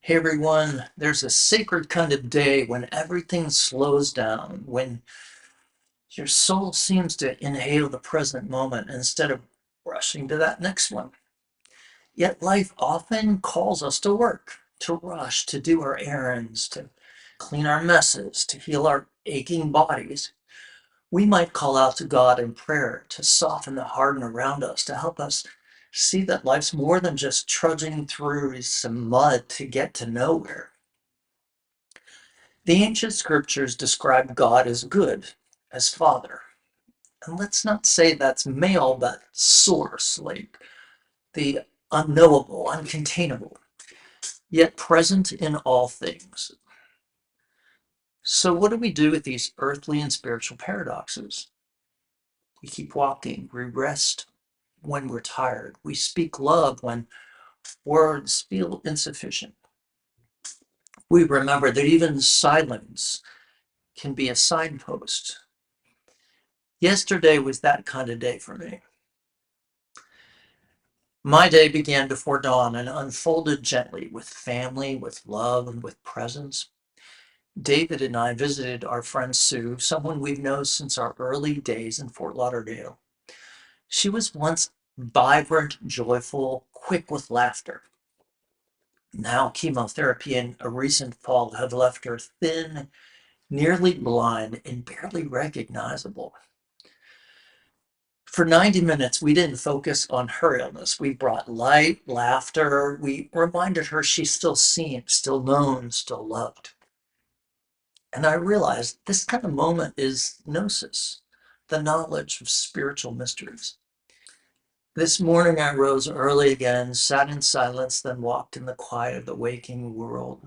Hey everyone, there's a sacred kind of day when everything slows down, when your soul seems to inhale the present moment instead of rushing to that next one. Yet life often calls us to work, to rush, to do our errands, to clean our messes, to heal our aching bodies. We might call out to God in prayer to soften the harden around us, to help us see that life's more than just trudging through some mud to get to nowhere. The ancient scriptures describe God as good, as Father. And let's not say that's male, but source, like the unknowable, uncontainable, yet present in all things. So, what do we do with these earthly and spiritual paradoxes? We keep walking, we rest when we're tired, we speak love when words feel insufficient. We remember that even silence can be a signpost. Yesterday was that kind of day for me. My day began before dawn and unfolded gently with family, with love, and with presence. David and I visited our friend Sue, someone we've known since our early days in Fort Lauderdale. She was once vibrant, joyful, quick with laughter. Now chemotherapy and a recent fall have left her thin, nearly blind, and barely recognizable. For 90 minutes, we didn't focus on her illness. We brought light, laughter. We reminded her she's still seen, still known, still loved. And I realized this kind of moment is gnosis, the knowledge of spiritual mysteries. This morning, I rose early again, sat in silence, then walked in the quiet of the waking world,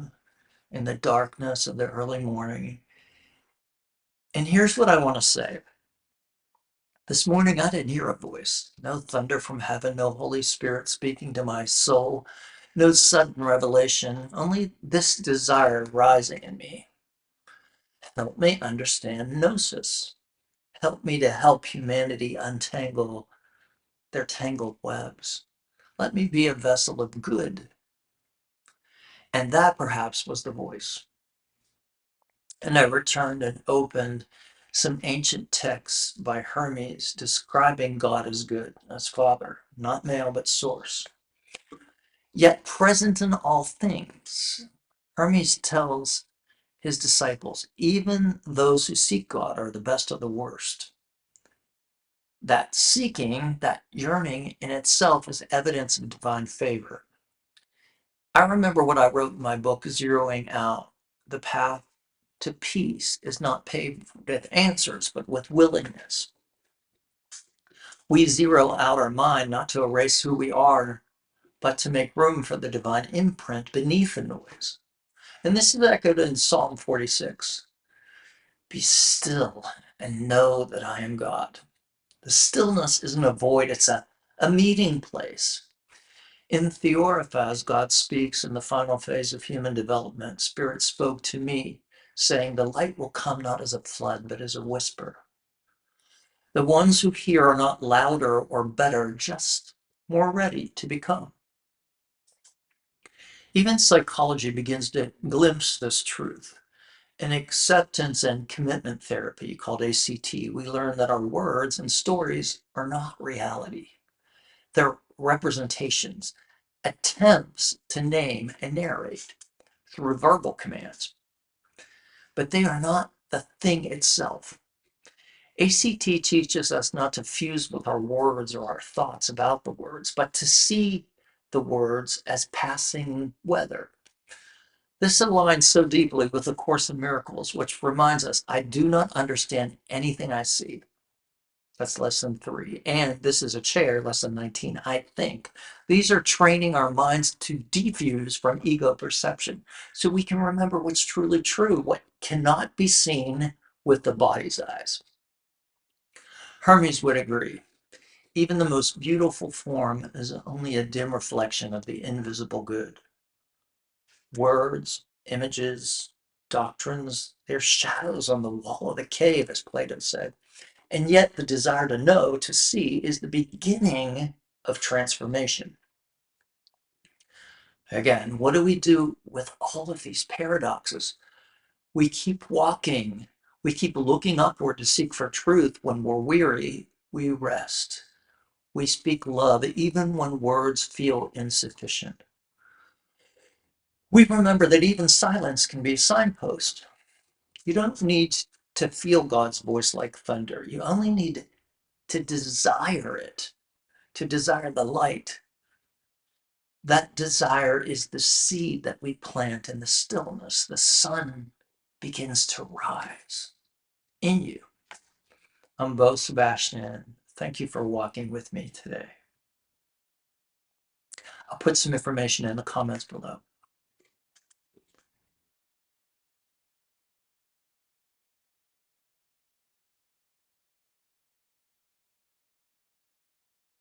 in the darkness of the early morning. And here's what I want to say. This morning I didn't hear a voice, no thunder from heaven, no Holy Spirit speaking to my soul, no sudden revelation, only this desire rising in me. Help me understand Gnosis. Help me to help humanity untangle their tangled webs. Let me be a vessel of good. And that perhaps was the voice. And I returned and opened some ancient texts by Hermes describing God as good, as Father, not male, but source, yet present in all things. Hermes tells his disciples, even those who seek God are the best of the worst. That seeking, that yearning in itself is evidence of divine favor. I remember what I wrote in my book, Zeroing Out. The path to peace is not paved with answers, but with willingness. We zero out our mind not to erase who we are, but to make room for the divine imprint beneath the noise. And this is echoed in Psalm 46. Be still and know that I am God. The stillness isn't a void, it's a meeting place. In Theophas, God speaks in the final phase of human development. Spirit spoke to me, saying, the light will come not as a flood, but as a whisper. The ones who hear are not louder or better, just more ready to become. Even psychology begins to glimpse this truth. In acceptance and commitment therapy called ACT, we learn that our words and stories are not reality. They're representations, attempts to name and narrate through verbal commands, but they are not the thing itself. ACT teaches us not to fuse with our words or our thoughts about the words, but to see the words as passing weather. This aligns so deeply with the Course in Miracles, which reminds us, I do not understand anything I see. That's lesson 3. And this is a chair, lesson 19, I think. These are training our minds to defuse from ego perception so we can remember what's truly true, what cannot be seen with the body's eyes. Hermes would agree. Even the most beautiful form is only a dim reflection of the invisible good. Words, images, doctrines, they're shadows on the wall of the cave, as Plato said. And yet the desire to know, to see, is the beginning of transformation. Again, what do we do with all of these paradoxes? We keep walking. We keep looking upward to seek for truth. When we're weary, we rest. We speak love even when words feel insufficient. We remember that even silence can be a signpost. You don't need to feel God's voice like thunder. You only need to desire it, to desire the light. That desire is the seed that we plant in the stillness. The sun begins to rise in you. I'm Bo Sebastian. Thank you for walking with me today. I'll put some information in the comments below.